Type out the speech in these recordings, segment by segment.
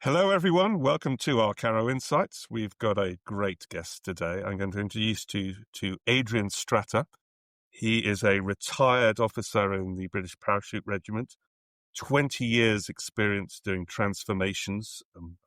Hello, everyone. Welcome to our Caro Insights. We've got a great guest today. I'm going to introduce to Adrian Stratta. He is a retired officer in the British Parachute Regiment, 20 years experience doing transformations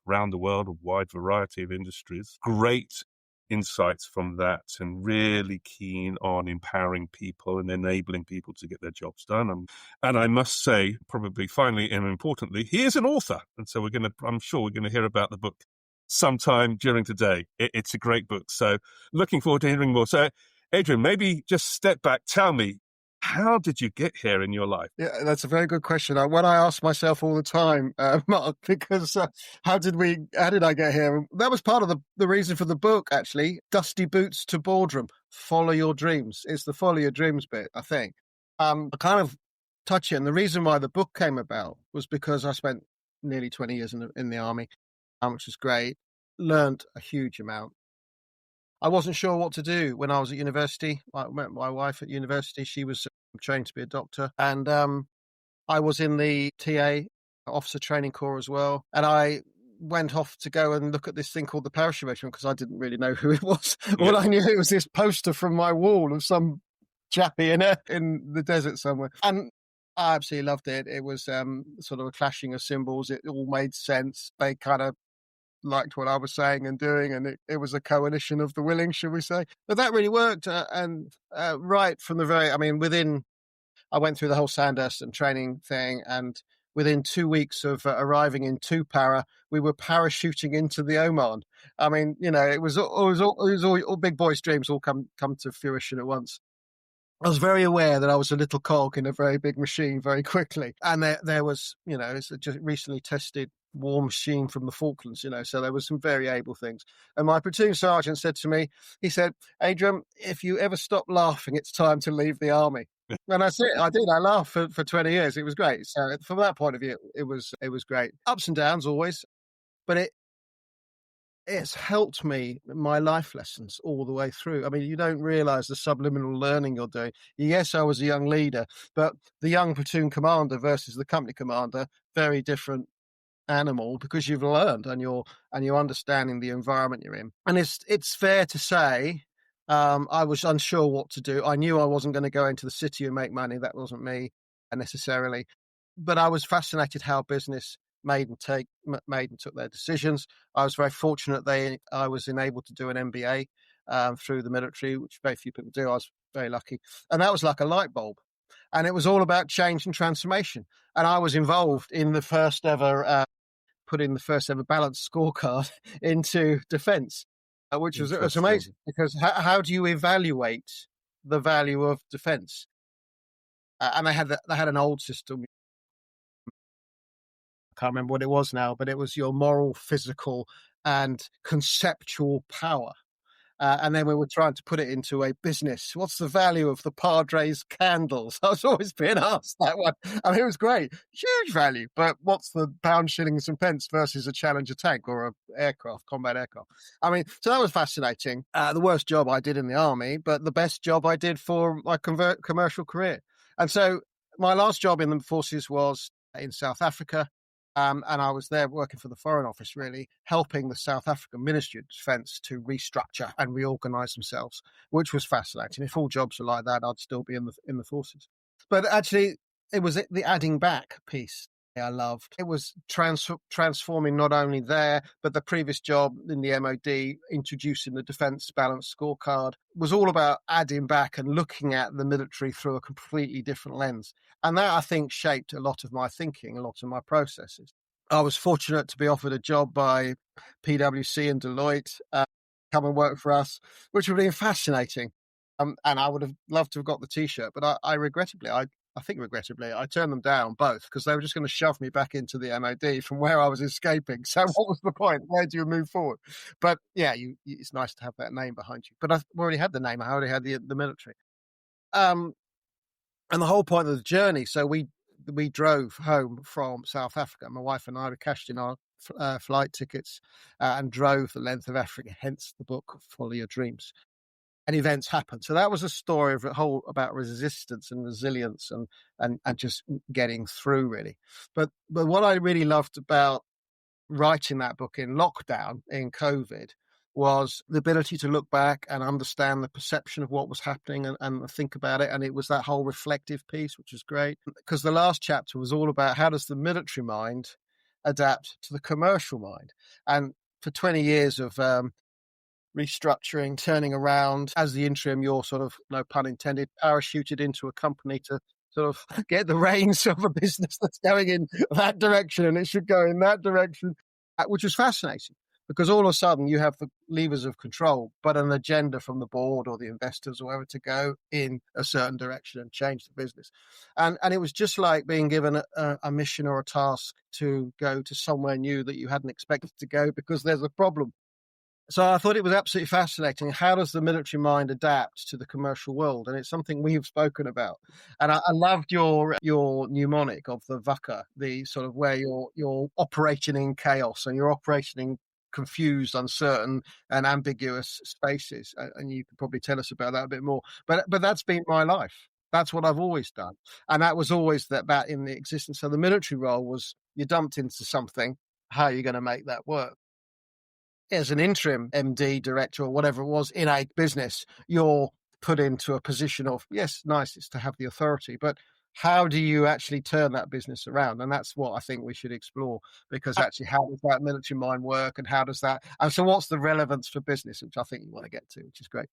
around the world, a wide variety of industries. Great insights from that, and really keen on empowering people and enabling people to get their jobs done. And I must say, probably finally and importantly, he is an author. And so I'm sure we're going to hear about the book sometime during today. It's a great book. So looking forward to hearing more. So Adrian, maybe just step back. Tell me, how did you get here in your life? Yeah, that's a very good question. One I ask myself all the time, Mark, because how did I get here? That was part of the reason for the book, actually. Dusty Boots to Boardroom. Follow your dreams. It's the follow your dreams bit, I think. I kind of touch it. And the reason why the book came about was because I spent nearly 20 years in the army, which was great. Learned a huge amount. I wasn't sure what to do when I was at university. I met my wife at university. She was trained to be a doctor. And I was in the TA, Officer Training Corps as well. And I went off to go and look at this thing called the Parachute Regiment because I didn't really know who it was. All I knew, it was this poster from my wall of some chappie in the desert somewhere. And I absolutely loved it. It was sort of a clashing of symbols. It all made sense. They kind of liked what I was saying and doing, and it was a coalition of the willing, should we say. But that really worked. And right from I went through the whole Sandhurst and training thing, and within 2 weeks of arriving in 2-para, we were parachuting into the Oman. I mean, it was all big boys' dreams all come to fruition at once. I was very aware that I was a little cog in a very big machine very quickly. And there was, it's a just recently tested war machine from the Falklands, so there was some very able things. And my platoon sergeant said to me, he said, "Adrian, if you ever stop laughing, it's time to leave the army." And that's it. I did. I laughed for 20 years. It was great. So from that point of view, it was great. Ups and downs always, but it's helped me, my life lessons all the way through. I mean, you don't realize the subliminal learning you're doing. Yes, I was a young leader, but the young platoon commander versus the company commander, very different animal, because you've learned and you're understanding the environment you're in. And it's fair to say, I was unsure what to do. I knew I wasn't going to go into the city and make money. That wasn't me necessarily. But I was fascinated how business made and took their decisions. I was very fortunate I was enabled to do an MBA through the military, which very few people do. I was very lucky. And that was like a light bulb. And it was all about change and transformation. And I was involved in the first ever, putting the first ever balanced scorecard into defence, which was amazing. Because how do you evaluate the value of defence? And they had an old system. I can't remember what it was now, but it was your moral, physical, and conceptual power. And then we were trying to put it into a business. What's the value of the Padres candles? I was always being asked that one. I mean, it was great. Huge value. But what's the pound, shillings and pence versus a Challenger tank or a combat aircraft? I mean, so that was fascinating. The worst job I did in the army, but the best job I did for my commercial career. And so my last job in the forces was in South Africa. And I was there working for the Foreign Office, really helping the South African Ministry of Defence to restructure and reorganise themselves, which was fascinating. If all jobs were like that, I'd still be in the forces. But actually, it was the adding back piece I loved. It was transforming not only there, but the previous job in the MOD, introducing the Defence Balanced Scorecard, was all about adding back and looking at the military through a completely different lens. And that, I think, shaped a lot of my thinking, a lot of my processes. I was fortunate to be offered a job by PwC and Deloitte, come and work for us, which would have been fascinating. And I would have loved to have got the T-shirt, but I regrettably, I turned them down both because they were just going to shove me back into the MOD from where I was escaping. So what was the point? Where do you move forward? But yeah, it's nice to have that name behind you. But I've already had the name. I already had the military. And the whole point of the journey, so we drove home from South Africa. My wife and I cashed in our flight tickets and drove the length of Africa, hence the book, Follow Your Dreams. And events happened. So that was a story of about resistance and resilience and just getting through, really. But what I really loved about writing that book in lockdown, in COVID, was the ability to look back and understand the perception of what was happening and think about it. And it was that whole reflective piece, which was great, because the last chapter was all about how does the military mind adapt to the commercial mind. And for 20 years of restructuring, turning around, as the interim, you're sort of, no pun intended, parachuted into a company to sort of get the reins of a business that's going in that direction, and it should go in that direction, which was fascinating, because all of a sudden you have the levers of control, but an agenda from the board or the investors or whoever to go in a certain direction and change the business. And it was just like being given a mission or a task to go to somewhere new that you hadn't expected to go because there's a problem. So I thought it was absolutely fascinating. How does the military mind adapt to the commercial world? And it's something we've spoken about. And I loved your mnemonic of the VUCA, the sort of where you're operating in chaos and you're operating in confused, uncertain, and ambiguous spaces. And you could probably tell us about that a bit more. But that's been my life. That's what I've always done. And that was always that in the existence. So the military role was you dumped into something. How are you going to make that work? As an interim MD, director, or whatever it was in a business, you're put into a position of, yes, nice, it's to have the authority, but how do you actually turn that business around? And that's what I think we should explore, because actually, how does that military mind work, and how does that, and so what's the relevance for business, which I think you want to get to, which is great.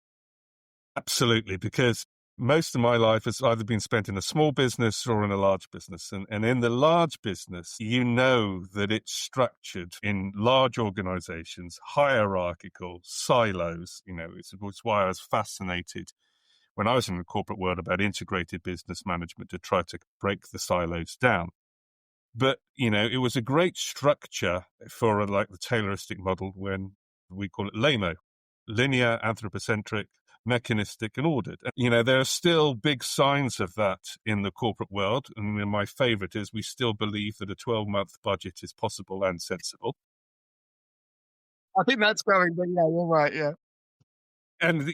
Absolutely, because most of my life has either been spent in a small business or in a large business. And in the large business, you know that it's structured in large organizations, hierarchical, silos. It's why I was fascinated when I was in the corporate world about integrated business management to try to break the silos down. But, it was a great structure for like the Tayloristic model, when we call it LAMO, linear, anthropocentric, mechanistic, and ordered. There are still big signs of that in the corporate world. And my favorite is we still believe that a 12-month budget is possible and sensible. I think that's going, but yeah, you're right, yeah. And,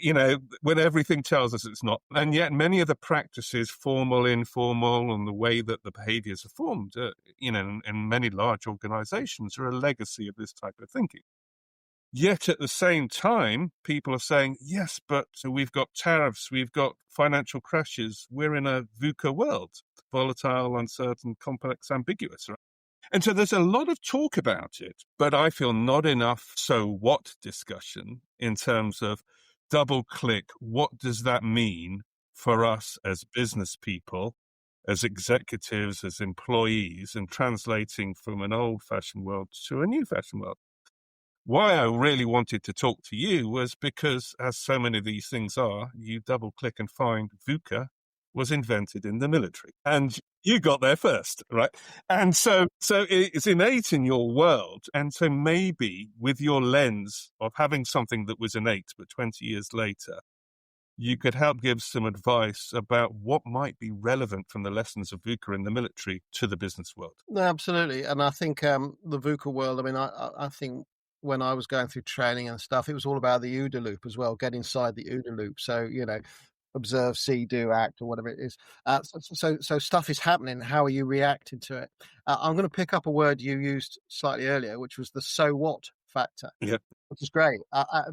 when everything tells us it's not. And yet many of the practices, formal, informal, and the way that the behaviors are formed, in many large organizations are a legacy of this type of thinking. Yet at the same time, people are saying, yes, but we've got tariffs, we've got financial crashes, we're in a VUCA world, volatile, uncertain, complex, ambiguous. Right? And so there's a lot of talk about it, but I feel not enough so what discussion in terms of double click, what does that mean for us as business people, as executives, as employees, and translating from an old-fashioned world to a new-fashioned world. Why I really wanted to talk to you was because, as so many of these things are, you double click and find VUCA was invented in the military. And you got there first, right? And so it's innate in your world. And so maybe with your lens of having something that was innate, but 20 years later, you could help give some advice about what might be relevant from the lessons of VUCA in the military to the business world. No, absolutely. And I think the VUCA world, I mean, I think when I was going through training and stuff, it was all about the OODA loop as well, get inside the OODA loop. So, observe, see, do, act, or whatever it is. So stuff is happening. How are you reacting to it? I'm going to pick up a word you used slightly earlier, which was the so what factor, Yep. which is great.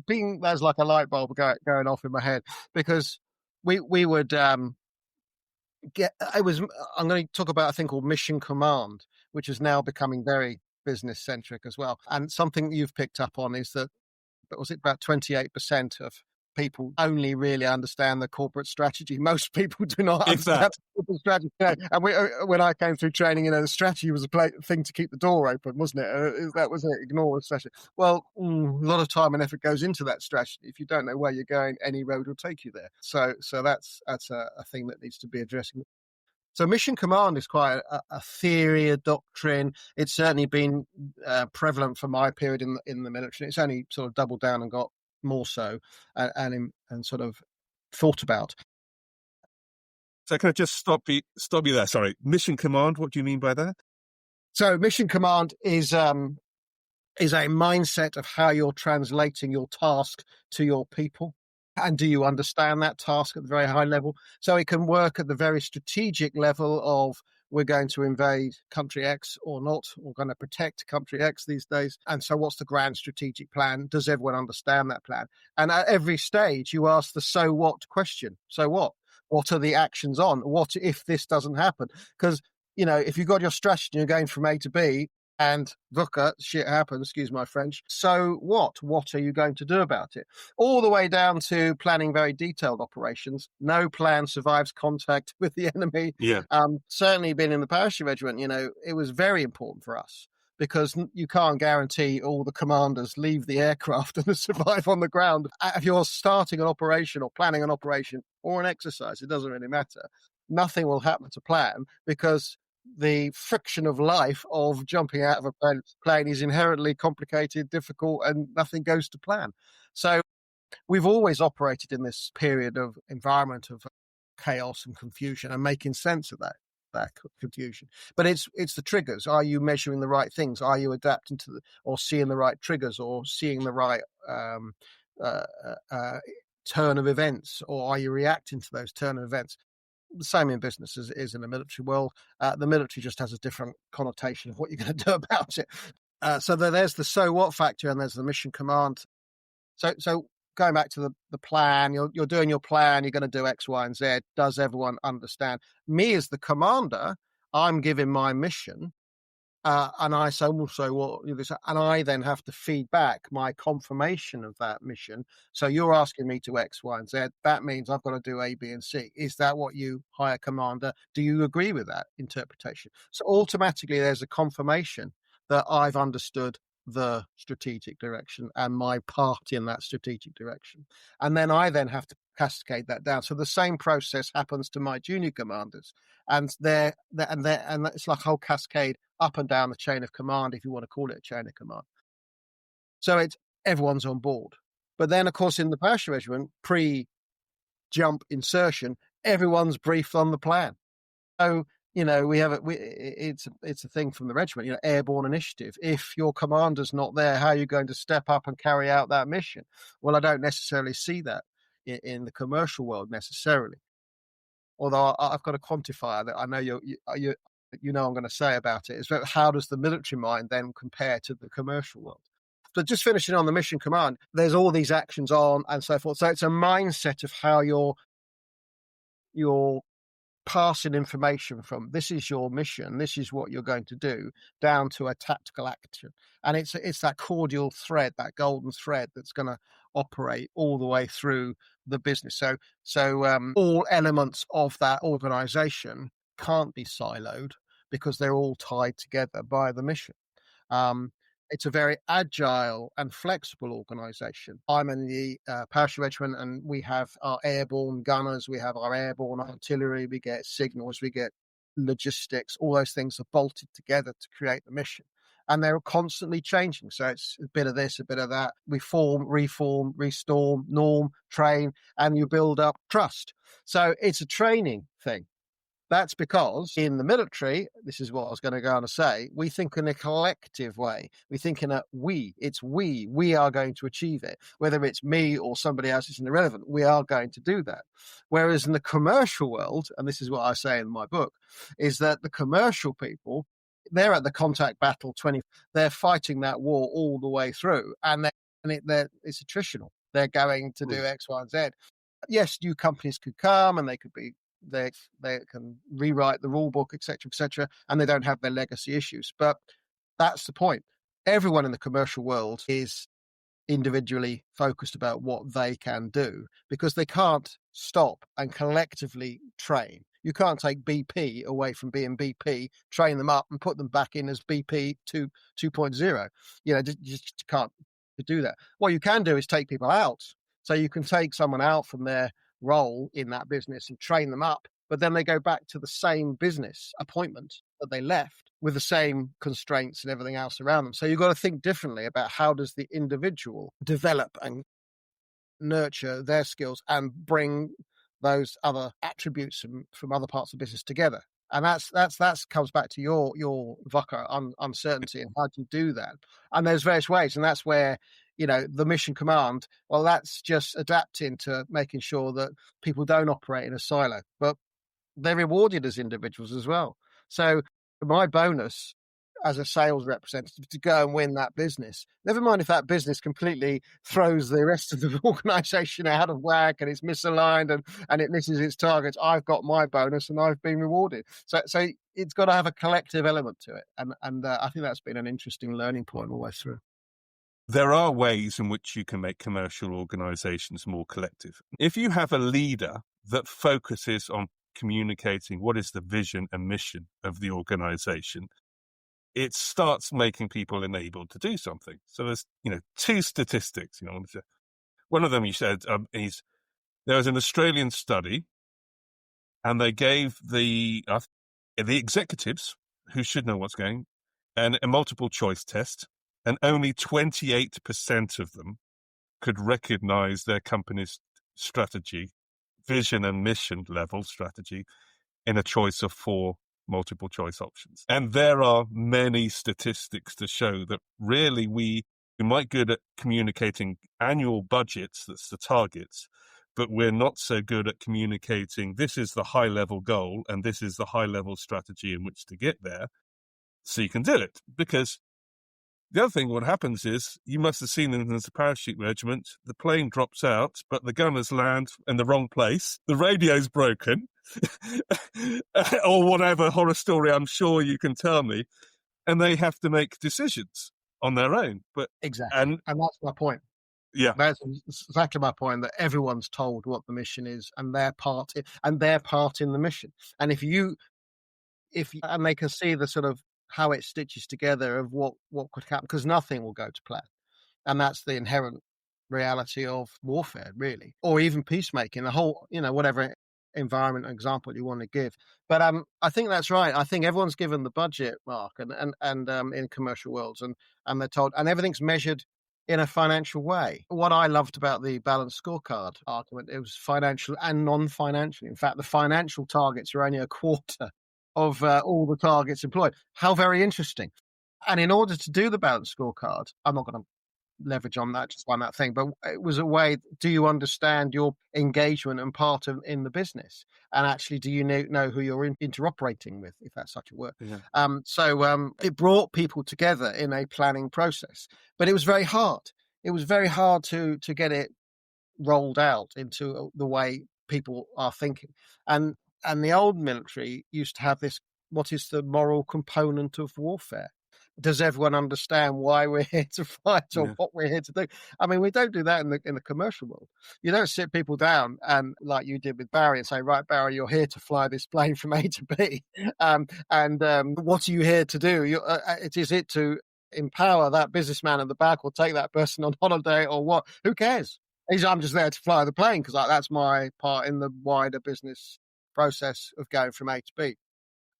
There's like a light bulb going off in my head, because we would I'm going to talk about a thing called mission command, which is now becoming very business centric as well. And something you've picked up on is that, was it about 28% of people only really understand the corporate strategy? Most people do not understand the corporate strategy. And when I came through training, the strategy was a thing to keep the door open, wasn't it? That was it. Ignore the strategy. Well, a lot of time and effort goes into that strategy. If you don't know where you're going, any road will take you there. So that's a thing that needs to be addressed. So mission command is quite a theory, a doctrine. It's certainly been prevalent for my period in the military. It's only sort of doubled down and got more so and sort of thought about. So can I just stop you there? Sorry. Mission command, what do you mean by that? So mission command is a mindset of how you're translating your task to your people. And do you understand that task at the very high level? So it can work at the very strategic level of we're going to invade country X or not. We're going to protect country X these days. And so what's the grand strategic plan? Does everyone understand that plan? And at every stage, you ask the so what question. So what? What are the actions on? What if this doesn't happen? Because, if you've got your strategy and you're going from A to B, and VUCA, shit happens, excuse my French. So what? What are you going to do about it? All the way down to planning very detailed operations. No plan survives contact with the enemy. Yeah. Certainly being in the parachute regiment, it was very important for us because you can't guarantee all the commanders leave the aircraft and survive on the ground. If you're starting an operation or planning an operation or an exercise, it doesn't really matter. Nothing will happen to plan because the friction of life of jumping out of a plane is inherently complicated, difficult, and nothing goes to plan. So we've always operated in this period of environment of chaos and confusion and making sense of that confusion. But it's the triggers. Are you measuring the right things? Are you adapting to or seeing the right triggers or seeing the right turn of events, or are you reacting to those turn of events? The same in business as it is in the military world. The military just has a different connotation of what you're going to do about it. So there's the so what factor and there's the mission command. So going back to the plan, you're doing your plan, you're going to do X, Y, and Z. Does everyone understand? Me as the commander, I'm giving my mission. And I say also what, and I then have to feed back my confirmation of that mission. So you're asking me to X, Y, and Z. That means I've got to do A, B, and C. Is that what you, higher commander? Do you agree with that interpretation? So automatically there's a confirmation that I've understood the strategic direction and my part in that strategic direction. And then I then have to cascade that down. So the same process happens to my junior commanders. And it's like a whole cascade up and down the chain of command, if you want to call it a chain of command. So everyone's on board. But then, of course, in the parachute regiment, pre-jump insertion, everyone's briefed on the plan. So, it's a thing from the regiment, airborne initiative. If your commander's not there, how are you going to step up and carry out that mission? Well, I don't necessarily see that in the commercial world necessarily. Although I've got a quantifier that I know I'm going to say about it. Is how does the military mind then compare to the commercial world? So just finishing on the mission command, there's all these actions on and so forth. So it's a mindset of how you're passing information from this is your mission, this is what you're going to do, down to a tactical action. And it's that cordial thread, that golden thread that's going to operate all the way through the business. So all elements of that organization can't be siloed because they're all tied together by the mission. It's a very agile and flexible organization. I'm in the parachute regiment, and we have our airborne gunners, we have our airborne artillery, we get signals, we get logistics. All those things are bolted together to create the mission. And they're constantly changing. So it's a bit of this, a bit of that. We form, reform, restorm, norm, train, and you build up trust. So it's a training thing. That's because in the military, this is what I was going to go on to say, we think in a collective way. We think in it's we are going to achieve it. Whether it's me or somebody else, it's irrelevant. We are going to do that. Whereas in the commercial world, and this is what I say in my book, is that the commercial people, they're at the contact battle they're fighting that war all the way through. And it's attritional. They're going to do X, Y, and Z. Yes, new companies could come and they can rewrite the rule book, etc., and they don't have their legacy issues. But that's the point. Everyone in the commercial world is individually focused about what they can do because they can't stop and collectively train. You can't take BP away from being BP, train them up and put them back in as BP 2.0. You just can't do that. What you can do is take people out. So you can take someone out from their role in that business and train them up, but then they go back to the same business appointment that they left with the same constraints and everything else around them. So you've got to think differently about how does the individual develop and nurture their skills and bring those other attributes from other parts of the business together. And that's comes back to your VUCA uncertainty and how do you do that? And there's various ways, and that's where the mission command. Well, that's just adapting to making sure that people don't operate in a silo, but they're rewarded as individuals as well. So my bonus as a sales representative to go and win that business, never mind if that business completely throws the rest of the organization out of whack and it's misaligned and it misses its targets, I've got my bonus and I've been rewarded. So it's got to have a collective element to it. And I think that's been an interesting learning point all the way through. There are ways in which you can make commercial organizations more collective. If you have a leader that focuses on communicating what is the vision and mission of the organization, it starts making people enabled to do something. So there's, two statistics. One of them you said there was an Australian study, and they gave the executives who should know what's going, and a multiple choice test, and only 28% of them could recognize their company's strategy, vision and mission level strategy in a choice of 4 multiple choice options. And there are many statistics to show that really we might good at communicating annual budgets, that's the targets, but we're not so good at communicating this is the high level goal and this is the high level strategy in which to get there so you can do it. Because the other thing, what happens is, you must have seen in the parachute regiment, the plane drops out, but the gunners land in the wrong place. The radio's broken, or whatever horror story I'm sure you can tell me, and they have to make decisions on their own. But exactly, and that's my point. Yeah, that's exactly my point. That everyone's told what the mission is and their part in the mission. And if and they can see the sort of how it stitches together of what could happen, because nothing will go to plan. And that's the inherent reality of warfare, really, or even peacemaking, the whole, whatever environment example you want to give. But I think that's right. I think everyone's given the budget, Mark, and in commercial worlds, and they're told, and everything's measured in a financial way. What I loved about the balanced scorecard argument, it was financial and non-financial. In fact, the financial targets are only a quarter of all the targets employed. How very interesting. And in order to do the balanced scorecard, I'm not going to leverage on that, just on that thing, but it was a way, do you understand your engagement and part of in the business? And actually, do you know who you're interoperating with, if that's such a word? Yeah. So it brought people together in a planning process, but it was very hard. It was very hard to get it rolled out into the way people are thinking. And the old military used to have this, what is the moral component of warfare? Does everyone understand why we're here to fight or what we're here to do? I mean, we don't do that in the commercial world. You don't sit people down and, like you did with Barry, and say, right, Barry, you're here to fly this plane from A to B. What are you here to do? Is it to empower that businessman in the back, or take that person on holiday, or what? Who cares? I'm just there to fly the plane because that's my part in the wider business process of going from A to B.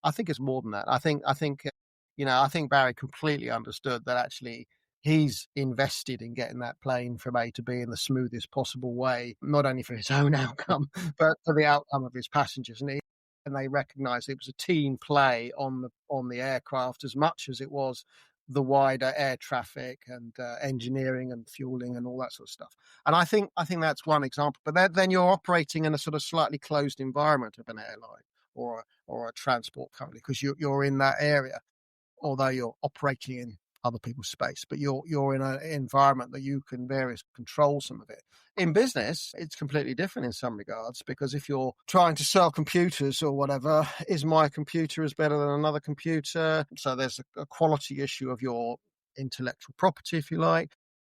I think it's more than that. I think Barry completely understood that actually he's invested in getting that plane from A to B in the smoothest possible way, not only for his own outcome, but for the outcome of his passengers. And they recognised it was a team play on the aircraft as much as it was the wider air traffic and engineering and fueling and all that sort of stuff. And I think that's one example. But then you're operating in a sort of slightly closed environment of an airline or a transport company, because you're in that area, although you're operating in other people's space, but you're in an environment that you can control some of it. In business, it's completely different in some regards, because if you're trying to sell computers or whatever, is my computer is better than another computer? So there's a quality issue of your intellectual property, if you like.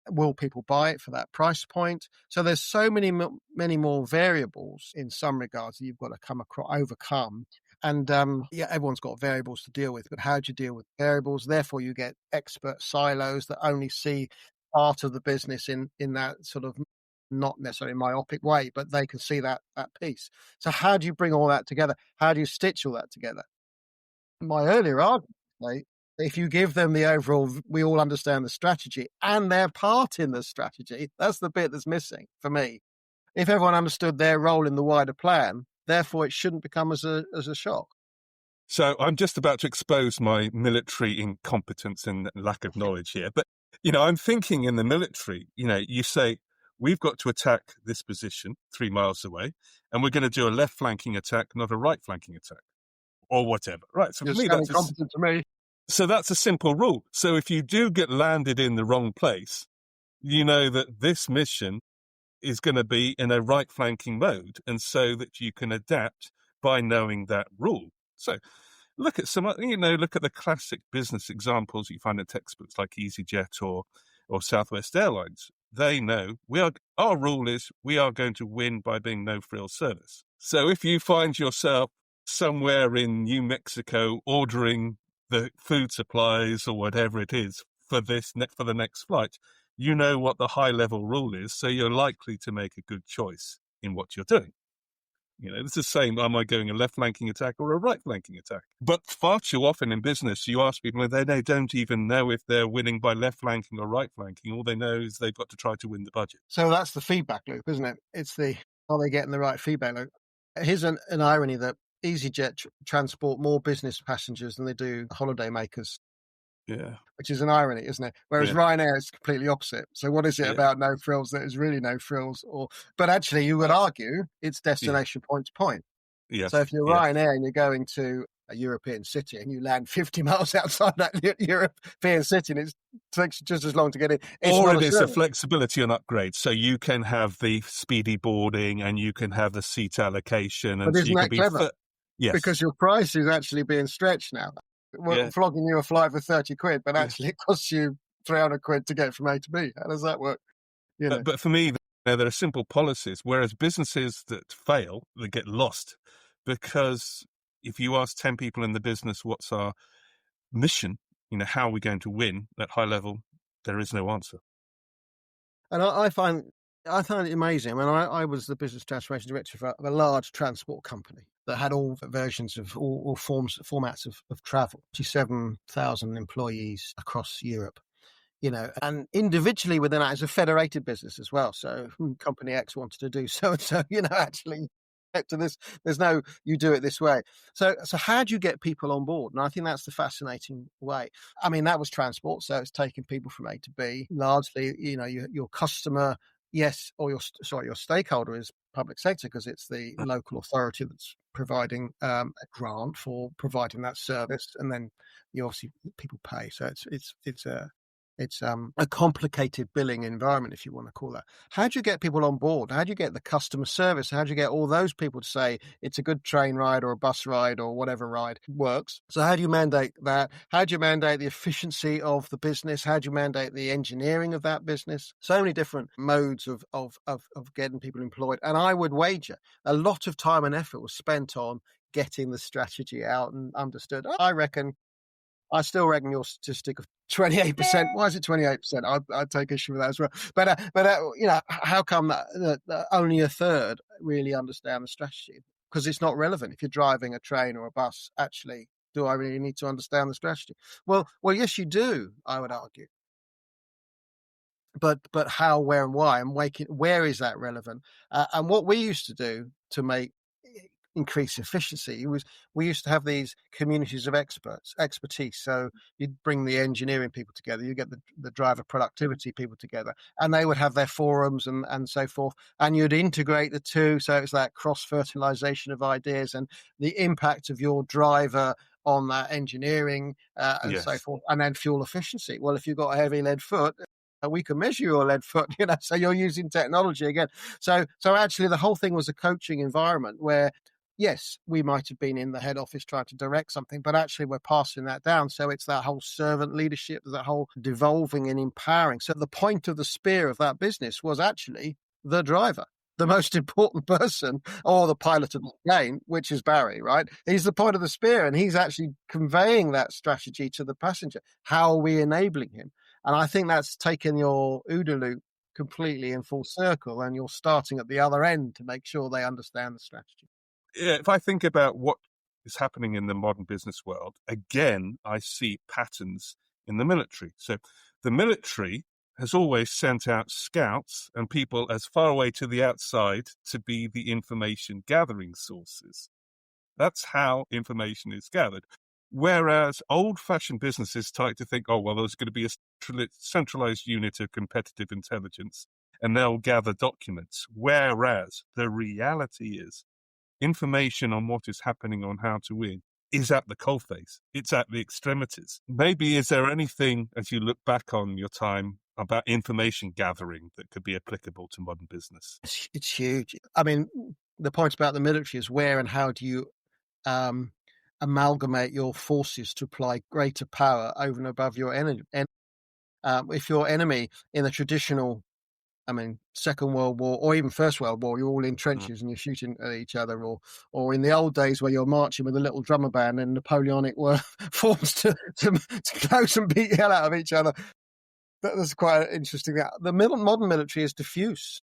Will people buy it for that price point? So there's so many more variables in some regards that you've got to overcome. And everyone's got variables to deal with, but how do you deal with variables? Therefore, you get expert silos that only see part of the business in that sort of not necessarily myopic way, but they can see that piece. So how do you bring all that together? How do you stitch all that together? My earlier argument, if you give them the overall, we all understand the strategy and their part in the strategy, that's the bit that's missing for me. If everyone understood their role in the wider plan, therefore, it shouldn't become as a shock. So I'm just about to expose my military incompetence and lack of knowledge here. But, I'm thinking in the military, you say, we've got to attack this position 3 miles away, and we're going to do a left flanking attack, not a right flanking attack. or whatever. Right. So You're for me, sounding competent to me. that's a simple rule. So if you do get landed in the wrong place, you know that this mission is going to be in a right flanking mode, and so that you can adapt by knowing that rule. So look at look at the classic business examples you find in textbooks like EasyJet or Southwest Airlines. They know our rule is we are going to win by being no frills service. So if you find yourself somewhere in New Mexico ordering the food supplies or whatever it is for the next flight, you know what the high level rule is, so you're likely to make a good choice in what you're doing. It's the same. Am I going a left flanking attack or a right flanking attack? But far too often in business, you ask people, and they don't even know if they're winning by left flanking or right flanking. All they know is they've got to try to win the budget. So that's the feedback loop, isn't it? It's are they getting the right feedback loop? Here's an irony that EasyJet transport more business passengers than they do holiday makers. Yeah. Which is an irony, isn't it? Whereas Ryanair is completely opposite. So what is it about no frills that is really no frills? But actually, you would argue it's destination point to point. Yes. So if you're Ryanair and you're going to a European city and you land 50 miles outside that European city and it takes just as long to get in. Or it is a flexibility and upgrade. So you can have the speedy boarding and you can have the seat allocation. And but isn't that clever? Yes. Because your price is actually being stretched now. We're flogging you a flight for 30 quid, but actually it costs you 300 quid to get from A to B. How does that work? But for me, there are simple policies, whereas businesses that fail, they get lost. Because if you ask 10 people in the business, what's our mission? How are we going to win at high level? There is no answer. And I find it amazing. I mean, I was the business transformation director for a large transport company that had all versions of all formats of travel, 27,000 employees across Europe, and individually within that is a federated business as well. So company X wanted to do so and so, actually to this, there's no, you do it this way. So how do you get people on board? And I think that's the fascinating way. I mean, that was transport. So it's taking people from A to B, largely, your customer, yes, or your stakeholder is public sector because it's the local authority that's providing a grant for providing that service, and then you obviously people pay. So it's a complicated billing environment, if you want to call that. How do you get people on board? How do you get the customer service? How do you get all those people to say it's a good train ride or a bus ride or whatever ride works? So how do you mandate that? How do you mandate the efficiency of the business? How do you mandate the engineering of that business? So many different modes of getting people employed. And I would wager a lot of time and effort was spent on getting the strategy out and understood. I still reckon your statistic of 28%. Why is it 28%? I'd take issue with that as well. But how come that only a third really understand the strategy? Because it's not relevant. If you're driving a train or a bus, actually, do I really need to understand the strategy? Well, yes, you do, I would argue. But how, where, and why? And where is that relevant? And what we used to do to increase efficiency we used to have these communities of expertise. So you'd bring the engineering people together, you get the driver productivity people together, and they would have their forums and so forth, and you'd integrate the two. So it's that cross-fertilization of ideas and the impact of your driver on that engineering and so forth, and then fuel efficiency. Well, if you've got a heavy lead foot, we can measure your lead foot, so you're using technology again. So actually the whole thing was a coaching environment where, yes, we might have been in the head office trying to direct something, but actually we're passing that down. So it's that whole servant leadership, that whole devolving and empowering. So the point of the spear of that business was actually the driver, the most important person, or the pilot of the plane, which is Barry, right? He's the point of the spear, and he's actually conveying that strategy to the passenger. How are we enabling him? And I think that's taken your OODA loop completely in full circle, and you're starting at the other end to make sure they understand the strategy. Yeah, if I think about what is happening in the modern business world, again, I see patterns in the military. So the military has always sent out scouts and people as far away to the outside to be the information gathering sources. That's how information is gathered. Whereas old-fashioned businesses like to think, there's going to be a centralized unit of competitive intelligence and they'll gather documents. Whereas the reality is information on what is happening on how to win is at the coalface. It's at the extremities. Maybe is there anything, as you look back on your time, about information gathering that could be applicable to modern business? It's huge. I mean, the point about the military is where and how do you amalgamate your forces to apply greater power over and above your enemy. If your enemy in the traditional, Second World War or even First World War, you're all in trenches and you're shooting at each other, or in the old days where you're marching with a little drummer band and Napoleonic were forced to close and beat the hell out of each other. That's quite interesting. The modern military is diffuse.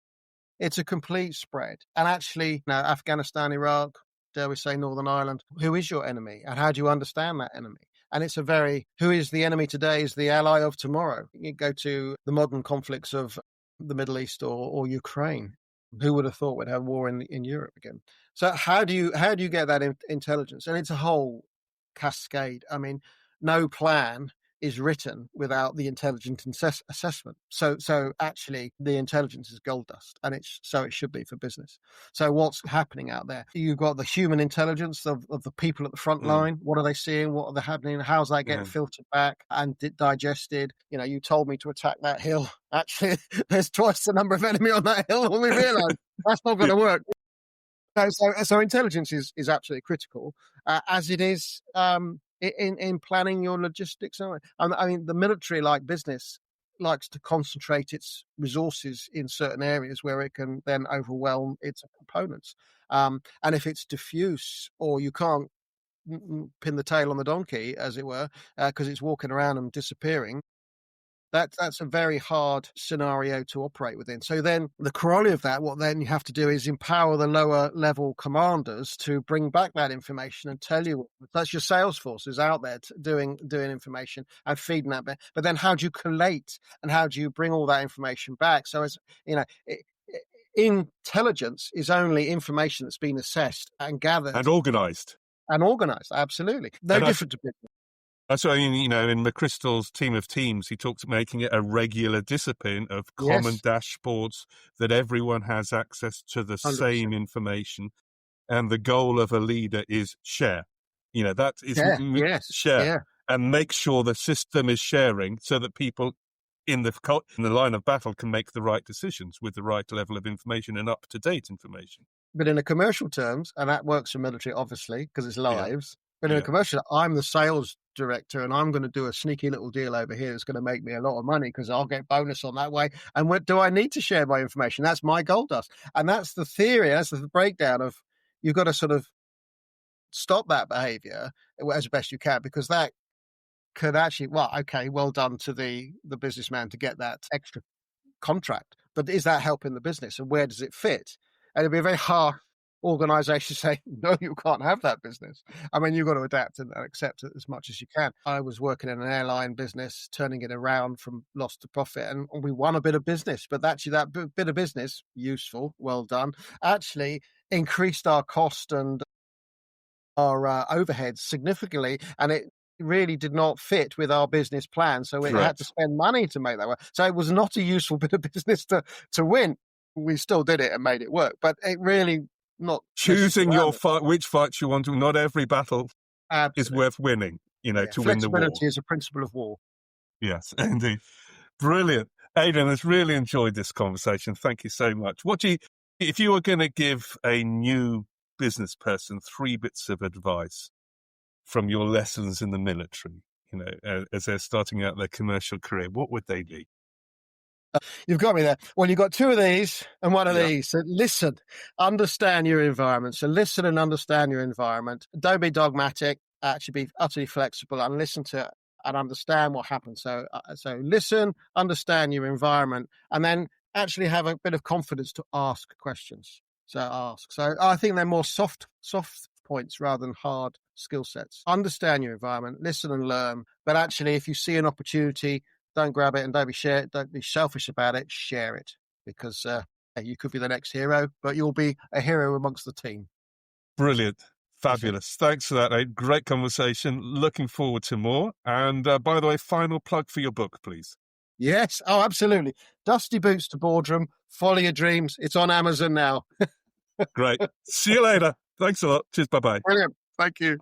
It's a complete spread. And actually, now Afghanistan, Iraq, dare we say Northern Ireland, who is your enemy and how do you understand that enemy? And it's who is the enemy today is the ally of tomorrow. You go to the modern conflicts of the Middle East or Ukraine. Who would have thought we'd have war in Europe again? So how do you get that intelligence? And it's a whole cascade. I mean, no plan is written without the intelligence assessment. So actually the intelligence is gold dust, and it should be for business. So what's happening out there? You've got the human intelligence of the people at the front line. What are they seeing? What are they happening? How's that getting filtered back and digested? You told me to attack that hill. Actually, there's twice the number of enemy on that hill when we realise that's not going to work. So intelligence is absolutely critical, as it is in planning your logistics. I mean, the military, like business, likes to concentrate its resources in certain areas where it can then overwhelm its components. And if it's diffuse or you can't pin the tail on the donkey, as it were, because it's walking around and disappearing, that's a very hard scenario to operate within. So then the corollary of that, what then you have to do is empower the lower level commanders to bring back that information and tell you. That's your sales forces out there doing information and feeding that back. But then how do you collate and how do you bring all that information back? So as intelligence is only information that's been assessed and gathered and organized. Absolutely. No different to business. That's why, in McChrystal's Team of Teams, he talks about making it a regular discipline of common dashboards that everyone has access to the 100%. Same information. And the goal of a leader is share. That is share and make sure the system is sharing so that people in the line of battle can make the right decisions with the right level of information and up-to-date information. But in the commercial terms, and that works for military, obviously, because it's lives. But in a commercial, I'm the sales director and I'm going to do a sneaky little deal over here that's going to make me a lot of money because I'll get bonus on that way. And what do I need to share my information? That's my gold dust. And that's the theory. That's the breakdown of you've got to sort of stop that behavior as best you can, because that could actually, well done to the businessman to get that extra contract. But is that helping the business and where does it fit? And it'd be a very hard organizations say, no, you can't have that business. I mean, you've got to adapt and accept it as much as you can. I was working in an airline business, turning it around from loss to profit, and we won a bit of business. But actually, that bit of business, useful, well done, actually increased our cost and our overheads significantly, and it really did not fit with our business plan. So we had to spend money to make that work. So it was not a useful bit of business to win. We still did it and made it work, but it really not choosing your fight, which fights you want to. Not every battle is worth winning, to win the war. Flexibility is a principle of war. Yes, indeed. Brilliant. Adrian, I've really enjoyed this conversation. Thank you so much. If you were going to give a new business person 3 bits of advice from your lessons in the military, as they're starting out their commercial career, what would they be? You've got me there. Well, you've got 2 of these and 1 of these. So listen, understand your environment. So listen and understand your environment. Don't be dogmatic. Actually be utterly flexible and listen to and understand what happens. So listen, understand your environment, and then actually have a bit of confidence to ask questions. So ask. So I think they're more soft points rather than hard skill sets. Understand your environment, listen and learn. But actually, if you see an opportunity, don't grab it and don't be selfish about it. Share it, because you could be the next hero, but you'll be a hero amongst the team. Brilliant. Fabulous. Thanks for that, Aid. Great conversation. Looking forward to more. And by the way, final plug for your book, please. Yes. Oh, absolutely. Dusty Boots to Boardroom. Follow Your Dreams. It's on Amazon now. Great. See you later. Thanks a lot. Cheers. Bye-bye. Brilliant. Thank you.